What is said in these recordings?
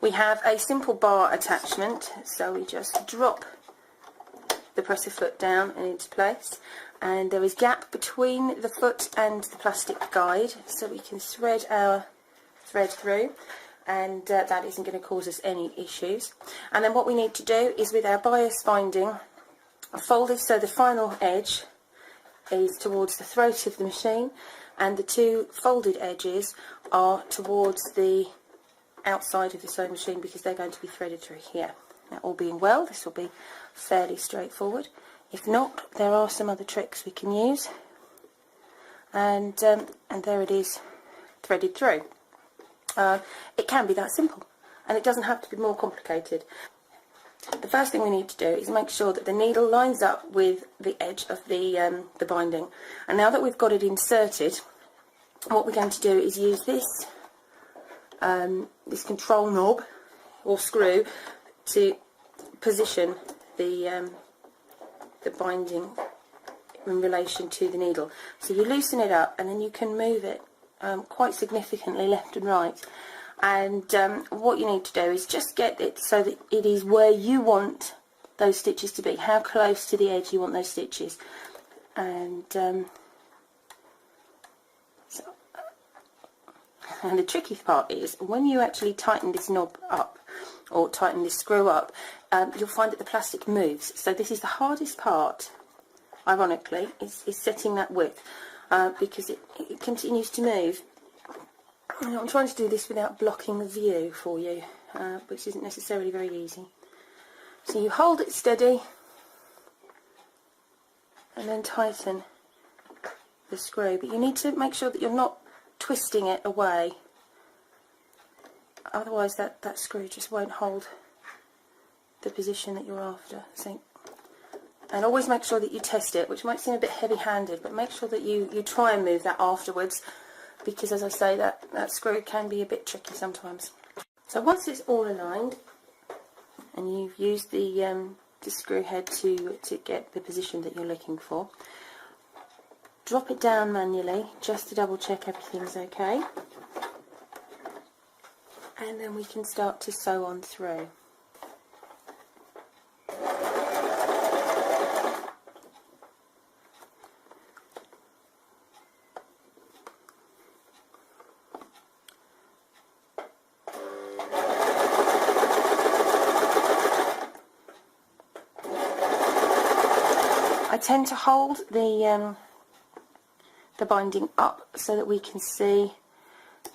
We have a simple bar attachment, so we just drop the presser foot down and into place, and there is gap between the foot and the plastic guide, so we can thread our thread through, and that isn't going to cause us any issues. And then what we need to do is, with our bias binding, fold it so the final edge is towards the throat of the machine, and the two folded edges are towards the outside of the sewing machine, because they're going to be threaded through here. Now, all being well, this will be fairly straightforward. If not, there are some other tricks we can use, and there it is, threaded through. It can be that simple, and it doesn't have to be more complicated. The first thing we need to do is make sure that the needle lines up with the edge of the binding. And now that we've got it inserted, what we're going to do is use this this control knob or screw to position the binding in relation to the needle. So you loosen it up, and then you can move it quite significantly left and right. And what you need to do is just get it so that it is where you want those stitches to be, how close to the edge you want those stitches. And and the tricky part is, when you actually tighten this knob up, or tighten this screw up, you'll find that the plastic moves. So this is the hardest part, ironically, is setting that width, because it continues to move. I'm trying to do this without blocking the view for you, which isn't necessarily very easy. So you hold it steady and then tighten the screw, but you need to make sure that you're not twisting it away, otherwise that screw just won't hold the position that you're after. So, and always make sure that you test it, which might seem a bit heavy-handed, but make sure that you try and move that afterwards, because, as I say, that screw can be a bit tricky sometimes. So once it's all aligned, and you've used the screw head to get the position that you're looking for, drop it down manually just to double check everything's okay, and then we can start to sew on through. I tend to hold the binding up so that we can see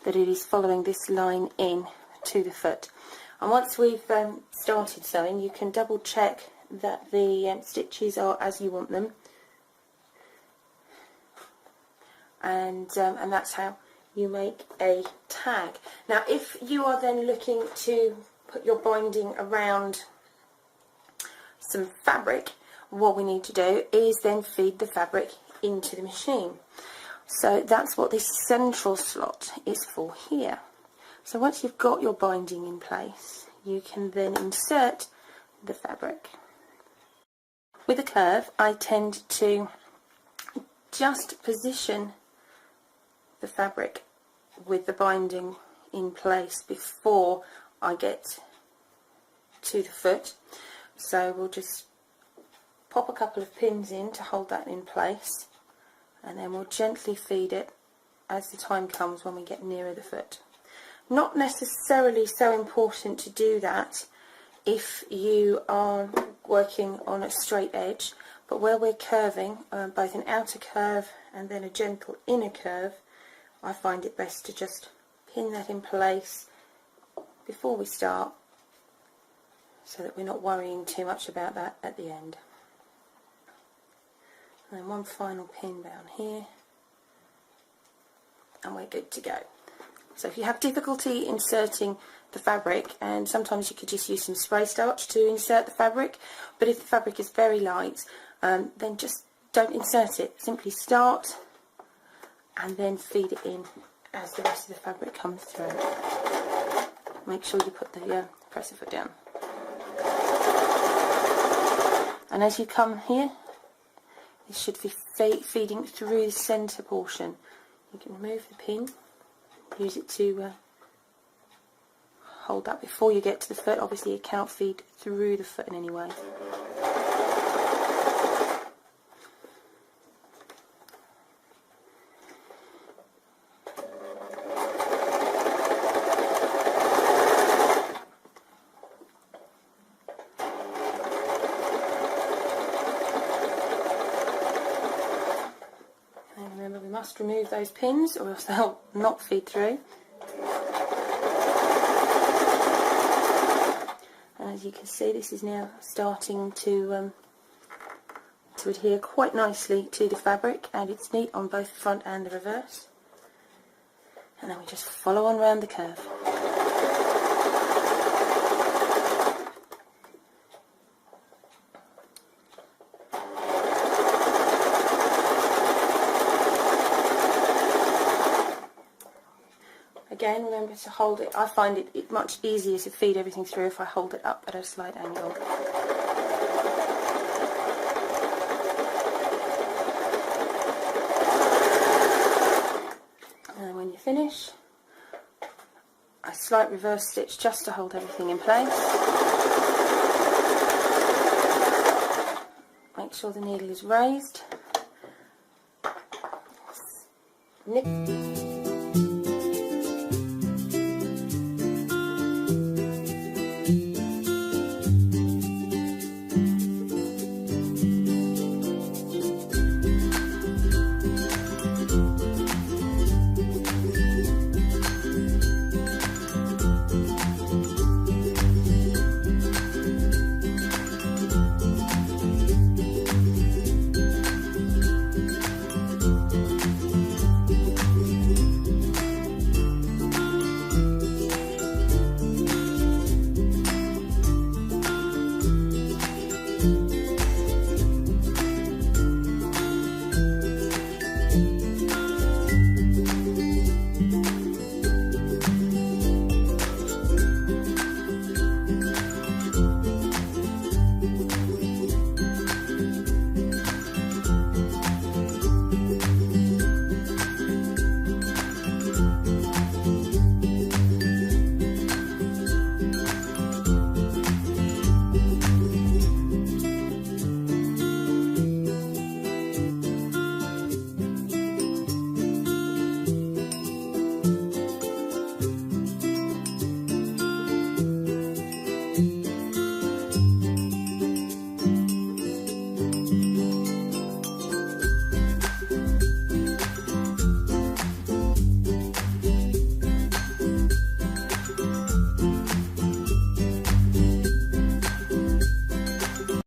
that it is following this line in to the foot. And once we've started sewing, you can double check that the stitches are as you want them, and that's how you make a tag. Now, if you are then looking to put your binding around some fabric, what we need to do is then feed the fabric into the machine. So that's what this central slot is for here. So once you've got your binding in place, you can then insert the fabric. With a curve, I tend to just position the fabric with the binding in place before I get to the foot. So we'll just pop a couple of pins in to hold that in place, and then we'll gently feed it as the time comes when we get nearer the foot. Not necessarily so important to do that if you are working on a straight edge, but where we're curving, both an outer curve and then a gentle inner curve, I find it best to just pin that in place before we start, so that we're not worrying too much about that at the end. And then one final pin down here, and we're good to go. So if you have difficulty inserting the fabric, and sometimes you could just use some spray starch to insert the fabric, but if the fabric is very light, then just don't insert it. Simply start and then feed it in as the rest of the fabric comes through. Make sure you put the presser foot down. And as you come here, it should be feeding through the centre portion. You can remove the pin, use it to hold that before you get to the foot. Obviously it cannot feed through the foot in any way. And remember, we must remove those pins or else they'll not feed through. And as you can see, this is now starting to adhere quite nicely to the fabric, and it's neat on both the front and the reverse. And then we just follow on round the curve. Again, remember to hold it. I find it much easier to feed everything through if I hold it up at a slight angle. And when you finish, a slight reverse stitch just to hold everything in place. Make sure the needle is raised. Nip.